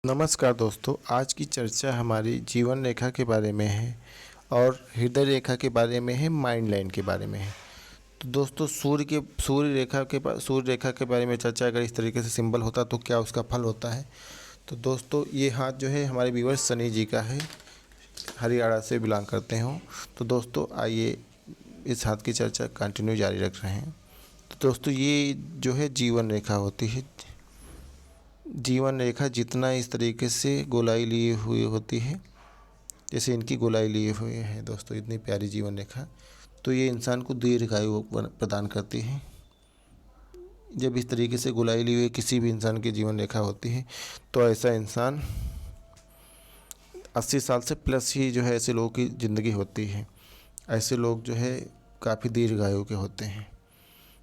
नमस्कार दोस्तों, आज की चर्चा हमारी जीवन रेखा के बारे में है और हृदय रेखा के बारे में है, माइंड लाइन के बारे में है। तो दोस्तों सूर्य रेखा के बारे में चर्चा अगर इस तरीके से सिंबल होता तो क्या उसका फल होता है। तो दोस्तों ये हाथ जो है हमारे व्यूअर्स शनि जी का है, हरियाणा से बिलोंग करते हों। तो दोस्तों आइए इस हाथ की चर्चा कंटिन्यू जारी रख रहे हैं। तो दोस्तों ये जो है जीवन रेखा होती है। जीवन रेखा जितना इस तरीके से गोलाई लिए हुई होती है, जैसे इनकी गोलाई लिए हुए हैं दोस्तों, इतनी प्यारी जीवन रेखा, तो ये इंसान को दीर्घायु प्रदान करती है। जब इस तरीके से गोलाई लिए हुए किसी भी इंसान की जीवन रेखा होती है तो ऐसा इंसान 80 साल से प्लस ही जो है ऐसे लोगों की ज़िंदगी होती है। ऐसे लोग जो है काफ़ी दीर्घायु के होते हैं।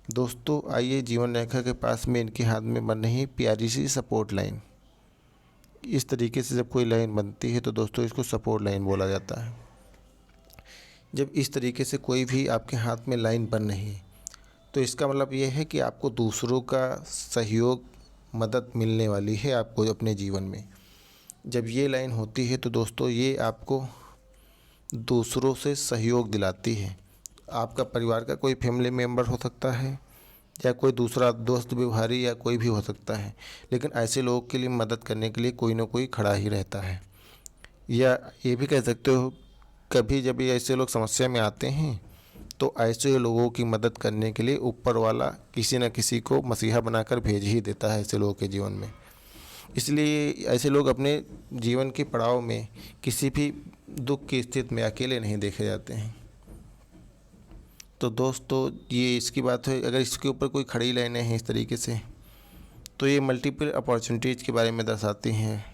दोस्तों आइए जीवन रेखा के पास में इनके हाथ में बन रही प्यारी सी सपोर्ट लाइन। इस तरीके से जब कोई लाइन बनती है तो दोस्तों इसको सपोर्ट लाइन बोला जाता है। जब इस तरीके से कोई भी आपके हाथ में लाइन बन रही है तो इसका मतलब ये है कि आपको दूसरों का सहयोग, मदद मिलने वाली है आपको अपने जीवन में। जब ये लाइन होती है तो दोस्तों ये आपको दूसरों से सहयोग दिलाती है। आपका परिवार का कोई फैमिली मेम्बर हो सकता है या कोई दूसरा दोस्त व्यवहारी या कोई भी हो सकता है, लेकिन ऐसे लोगों के लिए मदद करने के लिए कोई ना कोई खड़ा ही रहता है। या ये भी कह सकते हो कभी जब ये ऐसे लोग समस्या में आते हैं तो ऐसे लोगों की मदद करने के लिए ऊपर वाला किसी न किसी को मसीहा बनाकर भेज ही देता है ऐसे लोगों के जीवन में। इसलिए ऐसे लोग अपने जीवन के पड़ाव में किसी भी दुख की स्थिति में अकेले नहीं देखे जाते हैं। तो दोस्तों ये इसकी बात है। अगर इसके ऊपर कोई खड़ी लाइनें हैं इस तरीके से तो ये मल्टीपल अपॉर्चुनिटीज़ के बारे में दर्शाती हैं।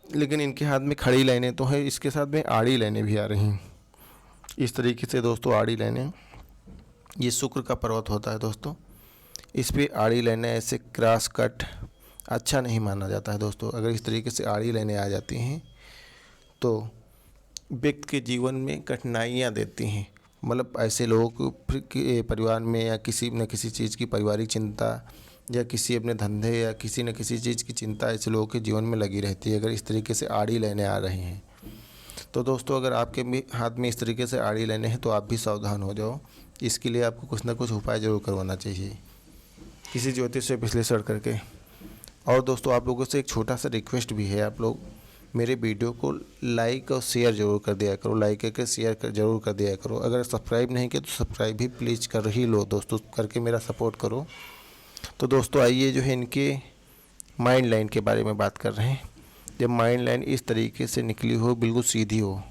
लेकिन इनके हाथ में खड़ी लाइनें तो है, इसके साथ में आड़ी लाइनें भी आ रही हैं इस तरीके से। दोस्तों आड़ी लाइनें, ये शुक्र का पर्वत होता है दोस्तों, इस पर आड़ी लाइनें ऐसे क्रॉस कट अच्छा नहीं माना जाता है दोस्तों। अगर इस तरीके से आड़ी लाइनें आ जाती हैं तो व्यक्ति के जीवन में कठिनाइयाँ देती हैं। मतलब ऐसे लोगों को फिर परिवार में या किसी न किसी चीज़ की पारिवारिक चिंता या किसी अपने धंधे या किसी न किसी चीज़ की चिंता ऐसे लोगों के जीवन में लगी रहती है अगर इस तरीके से आड़ी लाइनें आ रही हैं। तो दोस्तों अगर आपके भी हाथ में इस तरीके से आड़ी लाइनें हैं तो आप भी सावधान हो जाओ। इसके लिए आपको कुछ ना कुछ उपाय ज़रूर करवाना चाहिए किसी ज्योतिष से विश्लेषण करके। और दोस्तों आप लोगों से एक छोटा सा रिक्वेस्ट भी है, आप लोग मेरे वीडियो को लाइक और शेयर ज़रूर कर दिया करो, लाइक करके शेयर ज़रूर कर दिया करो। अगर सब्सक्राइब नहीं किया तो सब्सक्राइब भी प्लीज़ कर ही लो दोस्तों, करके मेरा सपोर्ट करो। तो दोस्तों आइए जो है इनके माइंड लाइन के बारे में बात कर रहे हैं। जब माइंड लाइन इस तरीके से निकली हो, बिल्कुल सीधी हो,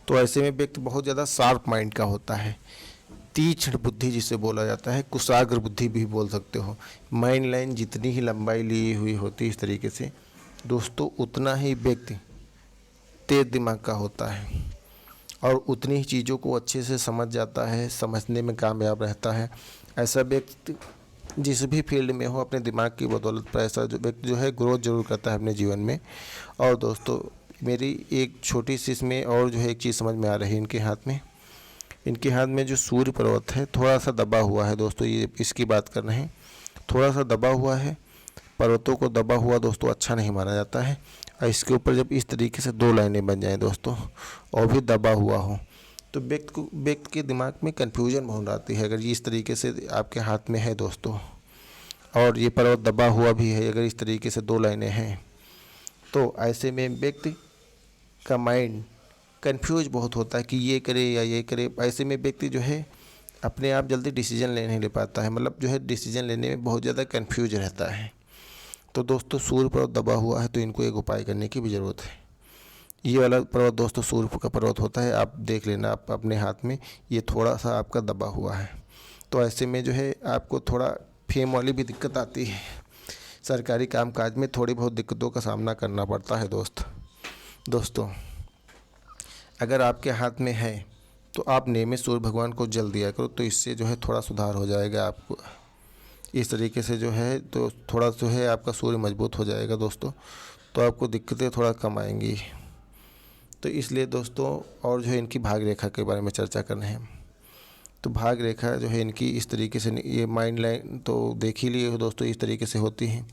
तो ऐसे में व्यक्ति बहुत ज़्यादा शार्प माइंड का होता है, तीक्ष्ण बुद्धि जिसे बोला जाता है, कुशाग्र बुद्धि भी बोल सकते हो। माइंड लाइन जितनी ही लंबाई ली हुई होती है इस तरीके से दोस्तों, उतना ही व्यक्ति तेज दिमाग का होता है और उतनी ही चीज़ों को अच्छे से समझ जाता है, समझने में कामयाब रहता है। ऐसा व्यक्ति जिस भी फील्ड में हो अपने दिमाग की बदौलत पर ऐसा जो व्यक्ति जो है ग्रोथ जरूर करता है अपने जीवन में। और दोस्तों मेरी एक छोटी सी इसमें और जो है एक चीज़ समझ में आ रही है, इनके हाथ में जो सूर्य पर्वत है थोड़ा सा दबा हुआ है दोस्तों, ये इसकी बात कर रहे हैं, थोड़ा सा दबा हुआ है। पर्वतों को दबा हुआ दोस्तों अच्छा नहीं माना जाता है। और इसके ऊपर जब इस तरीके से दो लाइनें बन जाएं दोस्तों और भी दबा हुआ हो तो व्यक्ति के दिमाग में कन्फ्यूजन बहुत आती है। अगर ये इस तरीके से आपके हाथ में है दोस्तों और ये पर्वत दबा हुआ भी है, अगर इस तरीके से दो लाइनें हैं तो ऐसे में व्यक्ति का माइंड कंफ्यूज बहुत होता है कि ये करे या ये करे। ऐसे में व्यक्ति जो है अपने आप जल्दी डिसीजन नहीं ले पाता है, मतलब जो है डिसीजन लेने में बहुत ज़्यादा कंफ्यूज रहता है। तो दोस्तों सूर्य पर्वत दबा हुआ है तो इनको एक उपाय करने की भी ज़रूरत है। ये वाला पर्वत दोस्तों सूर्य का पर्वत होता है, आप देख लेना आप अपने हाथ में, ये थोड़ा सा आपका दबा हुआ है। तो ऐसे में जो है आपको थोड़ा फेम वाली भी दिक्कत आती है, सरकारी कामकाज में थोड़ी बहुत दिक्कतों का सामना करना पड़ता है दोस्तों अगर आपके हाथ में है तो आप नियमित सूर्य भगवान को जल दिया करो, तो इससे जो है थोड़ा सुधार हो जाएगा आपको। इस तरीके से जो है तो थोड़ा जो है आपका सूर्य मजबूत हो जाएगा दोस्तों, तो आपको दिक्कतें थोड़ा कम आएंगी। तो इसलिए दोस्तों और जो है इनकी भाग रेखा के बारे में चर्चा कर रहे हैं। तो भाग रेखा जो है इनकी इस तरीके से, ये माइंड लाइन तो देख ही लिए हो दोस्तों, इस तरीके से होती हैं।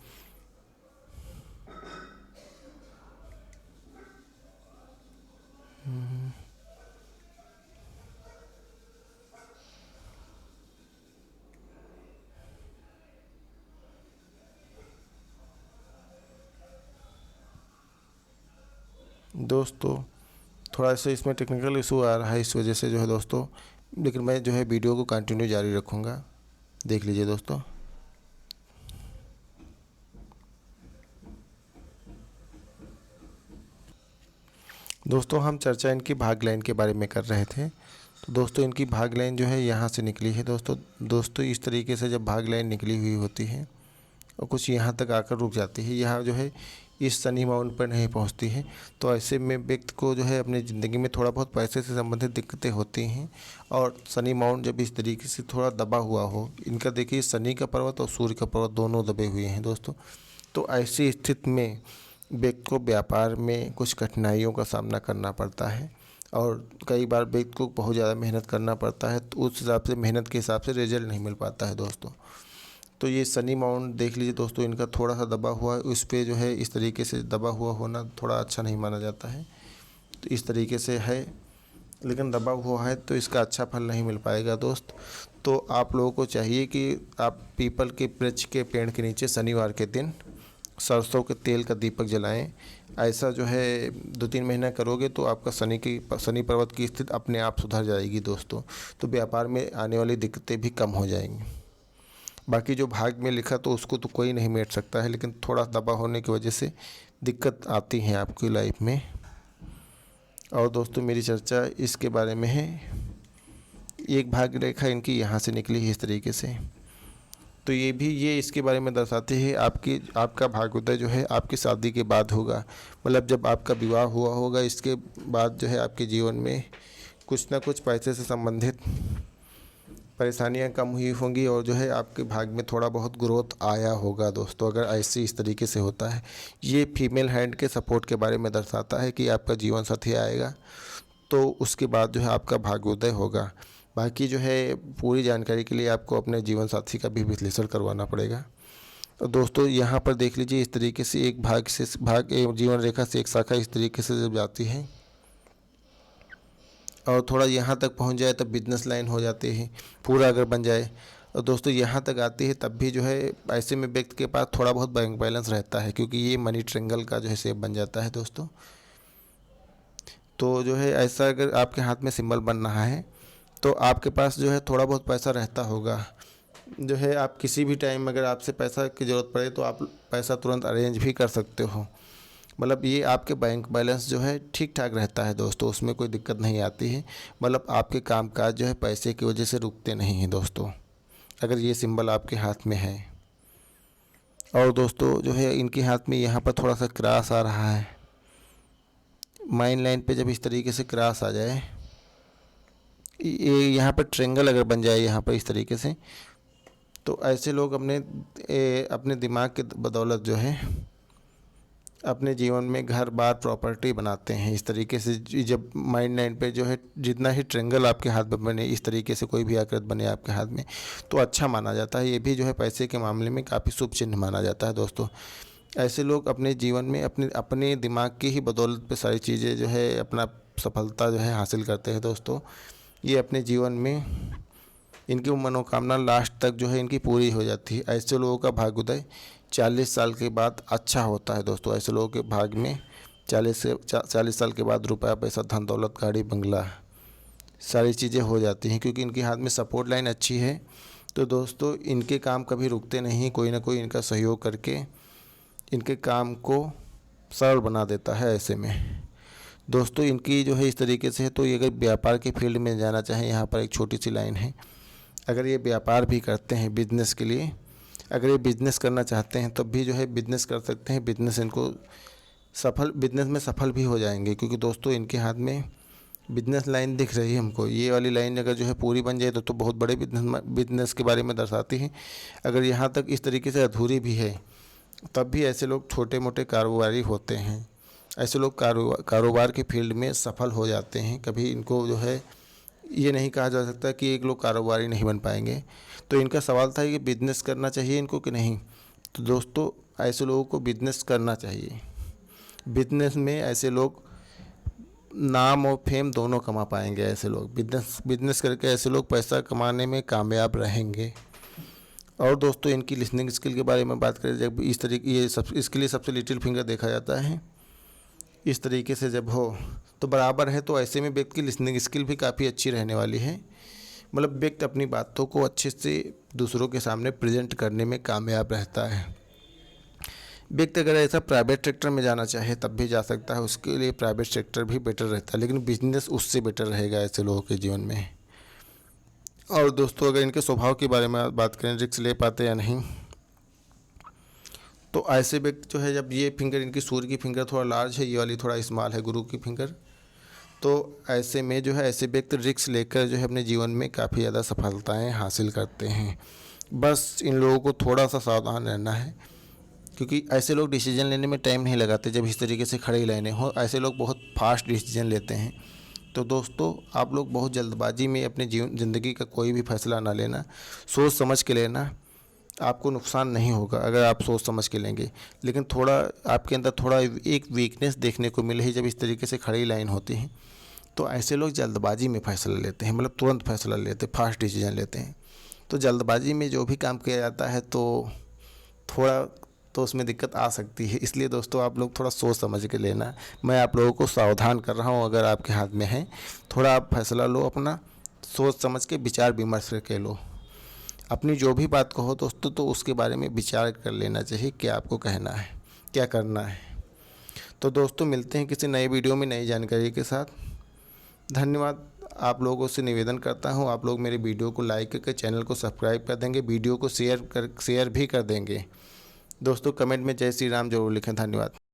दोस्तों थोड़ा सा इसमें टेक्निकल इशू आ रहा है, इस वजह से जो है दोस्तों, लेकिन मैं जो है वीडियो को कंटिन्यू जारी रखूँगा। देख लीजिए दोस्तों। दोस्तों हम चर्चा इनकी भाग लाइन के बारे में कर रहे थे। तो दोस्तों इनकी भाग लाइन जो है यहाँ से निकली है दोस्तों इस तरीके से जब भाग लाइन निकली हुई होती है और कुछ यहाँ तक आकर रुक जाती है, यहाँ जो है इस शनि माउंट पर नहीं पहुँचती है, तो ऐसे में व्यक्ति को जो है अपनी ज़िंदगी में थोड़ा बहुत पैसे से संबंधित दिक्कतें होती हैं। और शनि माउंट जब इस तरीके से थोड़ा दबा हुआ हो, इनका देखिए शनि का पर्वत और सूर्य का पर्वत दोनों दबे हुए हैं दोस्तों, तो ऐसी स्थिति में व्यक्ति को व्यापार में कुछ कठिनाइयों का सामना करना पड़ता है और कई बार व्यक्ति को बहुत ज़्यादा मेहनत करना पड़ता है, तो उस हिसाब से मेहनत के हिसाब से रिजल्ट नहीं मिल पाता है दोस्तों। तो ये शनि माउंट देख लीजिए दोस्तों, इनका थोड़ा सा दबा हुआ है, उस पर जो है इस तरीके से दबा हुआ होना थोड़ा अच्छा नहीं माना जाता है। तो इस तरीके से है, लेकिन दबा हुआ है तो इसका अच्छा फल नहीं मिल पाएगा दोस्त। तो आप लोगों को चाहिए कि आप पीपल के वृक्ष के पेड़ के नीचे शनिवार के दिन सरसों के तेल का दीपक जलाएं। ऐसा जो है 2-3 महीना करोगे तो आपका शनि पर्वत की स्थिति अपने आप सुधर जाएगी दोस्तों। तो व्यापार में आने वाली दिक्कतें भी कम हो जाएंगी। बाकी जो भाग में लिखा तो उसको तो कोई नहीं मिट सकता है, लेकिन थोड़ा दबा होने की वजह से दिक्कत आती है आपकी लाइफ में। और दोस्तों मेरी चर्चा इसके बारे में है। एक भाग रेखा इनकी यहाँ से निकली है इस तरीके से, तो ये इसके बारे में दर्शाती है आपका भाग्योदय जो है आपकी शादी के बाद होगा। मतलब जब आपका विवाह हुआ होगा, इसके बाद जो है आपके जीवन में कुछ ना कुछ पैसे से संबंधित परेशानियां कम हुई होंगी और जो है आपके भाग में थोड़ा बहुत ग्रोथ आया होगा दोस्तों, अगर ऐसे इस तरीके से होता है। ये फीमेल हैंड के सपोर्ट के बारे में दर्शाता है कि आपका जीवन साथी आएगा तो उसके बाद जो है आपका भाग्योदय होगा। बाकी जो है पूरी जानकारी के लिए आपको अपने जीवन साथी का भी विश्लेषण करवाना पड़ेगा। तो दोस्तों यहाँ पर देख लीजिए, इस तरीके से एक जीवन रेखा से एक शाखा इस तरीके से जब जाती है और थोड़ा यहाँ तक पहुँच जाए तब बिजनेस लाइन हो जाती है, पूरा अगर बन जाए। और दोस्तों यहाँ तक आती है तब भी जो है ऐसे में व्यक्ति के पास थोड़ा बहुत बैंक बैलेंस रहता है, क्योंकि ये मनी ट्रेंगल का जो है शेप बन जाता है दोस्तों। तो जो है ऐसा अगर आपके हाथ में सिंबल बन रहा है तो आपके पास जो है थोड़ा बहुत पैसा रहता होगा। जो है आप किसी भी टाइम अगर आपसे पैसा की ज़रूरत पड़े तो आप पैसा तुरंत अरेंज भी कर सकते हो। मतलब ये आपके बैंक बैलेंस जो है ठीक ठाक रहता है दोस्तों, उसमें कोई दिक्कत नहीं आती है। मतलब आपके कामकाज जो है पैसे की वजह से रुकते नहीं हैं दोस्तों, अगर ये सिंबल आपके हाथ में है। और दोस्तों जो है इनके हाथ में यहाँ पर थोड़ा सा क्रॉस आ रहा है, माइन लाइन पे जब इस तरीके से क्रॉस आ जाए, ये यहाँ पर ट्रेंगल अगर बन जाए यहाँ पर इस तरीके से, तो ऐसे लोग अपने दिमाग के बदौलत जो है अपने जीवन में घर बार प्रॉपर्टी बनाते हैं। इस तरीके से जब माइंड लाइन पे जो है जितना ही ट्रेंगल आपके हाथ में बने, इस तरीके से कोई भी आकृति बने आपके हाथ में, तो अच्छा माना जाता है। ये भी जो है पैसे के मामले में काफ़ी शुभ चिन्ह माना जाता है दोस्तों। ऐसे लोग अपने जीवन में अपने दिमाग की ही बदौलत पे सारी चीज़ें जो है अपना सफलता जो है हासिल करते हैं दोस्तों। ये अपने जीवन में इनकी मनोकामना लास्ट तक जो है इनकी पूरी हो जाती है। ऐसे लोगों का भाग्योदय 40 साल के बाद अच्छा होता है दोस्तों। ऐसे लोगों के भाग में 40 साल के बाद रुपया पैसा धन दौलत गाड़ी बंगला सारी चीज़ें हो जाती हैं, क्योंकि इनके हाथ में सपोर्ट लाइन अच्छी है। तो दोस्तों इनके काम कभी रुकते नहीं, कोई ना कोई इनका सहयोग करके इनके काम को सरल बना देता है। ऐसे में दोस्तों इनकी जो है इस तरीके से है, तो ये अगर व्यापार के फील्ड में जाना चाहें, यहाँ पर एक छोटी सी लाइन है, अगर ये व्यापार भी करते हैं बिजनेस के लिए, अगर ये बिज़नेस करना चाहते हैं तब भी जो है बिज़नेस कर सकते हैं। बिज़नेस में सफल भी हो जाएंगे, क्योंकि दोस्तों इनके हाथ में बिज़नेस लाइन दिख रही है हमको। ये वाली लाइन अगर जो है पूरी बन जाए तो बहुत बड़े बिज़नेस के बारे में दर्शाती है। अगर यहाँ तक इस तरीके से अधूरी भी है तब भी ऐसे लोग छोटे मोटे कारोबारी होते हैं। ऐसे लोग कारोबार के फील्ड में सफल हो जाते हैं। कभी इनको जो है ये नहीं कहा जा सकता कि एक लोग कारोबारी नहीं बन पाएंगे। तो इनका सवाल था कि बिजनेस करना चाहिए इनको कि नहीं। तो दोस्तों ऐसे लोगों को बिजनेस करना चाहिए। बिजनेस में ऐसे लोग नाम और फेम दोनों कमा पाएंगे। ऐसे लोग बिजनेस बिजनेस करके ऐसे लोग पैसा कमाने में कामयाब रहेंगे। और दोस्तों इनकी लिसनिंग स्किल के बारे में बात करें, जब इस तरीके ये सब इसके लिए सबसे लिटिल फिंगर देखा जाता है, इस तरीके से जब हो तो बराबर है। तो ऐसे में व्यक्ति की लिसनिंग स्किल भी काफ़ी अच्छी रहने वाली है। मतलब व्यक्ति अपनी बातों को अच्छे से दूसरों के सामने प्रेजेंट करने में कामयाब रहता है। व्यक्ति अगर ऐसा प्राइवेट सेक्टर में जाना चाहे तब भी जा सकता है, उसके लिए प्राइवेट सेक्टर भी बेटर रहता है, लेकिन बिजनेस उससे बेटर रहेगा ऐसे लोगों के जीवन में। और दोस्तों अगर इनके स्वभाव के बारे में बात करें, रिस्क ले पाते या नहीं, तो ऐसे व्यक्ति जो है, जब ये फिंगर इनकी सूर्य की फिंगर थोड़ा लार्ज है, ये वाली थोड़ा स्मॉल है गुरु की फिंगर, तो ऐसे में जो है ऐसे व्यक्ति रिस्क लेकर जो है अपने जीवन में काफ़ी ज़्यादा सफलताएं हासिल करते हैं। बस इन लोगों को थोड़ा सा सावधान रहना है, क्योंकि ऐसे लोग डिसीजन लेने में टाइम नहीं लगाते। जब इस तरीके से खड़ी लाइनें हो, ऐसे लोग बहुत फास्ट डिसीजन लेते हैं। तो दोस्तों आप लोग बहुत जल्दबाजी में अपने ज़िंदगी का कोई भी फैसला ना लेना, सोच समझ के लेना। आपको नुकसान नहीं होगा अगर आप सोच समझ के लेंगे, लेकिन थोड़ा आपके अंदर थोड़ा एक वीकनेस देखने को मिले है जब इस तरीके से खड़ी लाइन होती है। तो ऐसे लोग जल्दबाजी में फ़ैसला लेते हैं, मतलब तुरंत फैसला लेते हैं, फास्ट डिसीजन लेते हैं। तो जल्दबाजी में जो भी काम किया जाता है तो थोड़ा तो उसमें दिक्कत आ सकती है। इसलिए दोस्तों आप लोग थोड़ा सोच समझ के लेना। मैं आप लोगों को सावधान कर रहा हूँ, अगर आपके हाथ में है थोड़ा आप फैसला लो, अपना सोच समझ के विचार विमर्श करके लो। अपनी जो भी बात कहो दोस्तों तो उसके बारे में विचार कर लेना चाहिए, क्या आपको कहना है, क्या करना है। तो दोस्तों मिलते हैं किसी नए वीडियो में नई जानकारी के साथ। धन्यवाद। आप लोगों से निवेदन करता हूं, आप लोग मेरे वीडियो को लाइक करके चैनल को सब्सक्राइब कर देंगे, वीडियो को शेयर भी कर देंगे। दोस्तों कमेंट में जय श्री राम जरूर लिखें। धन्यवाद।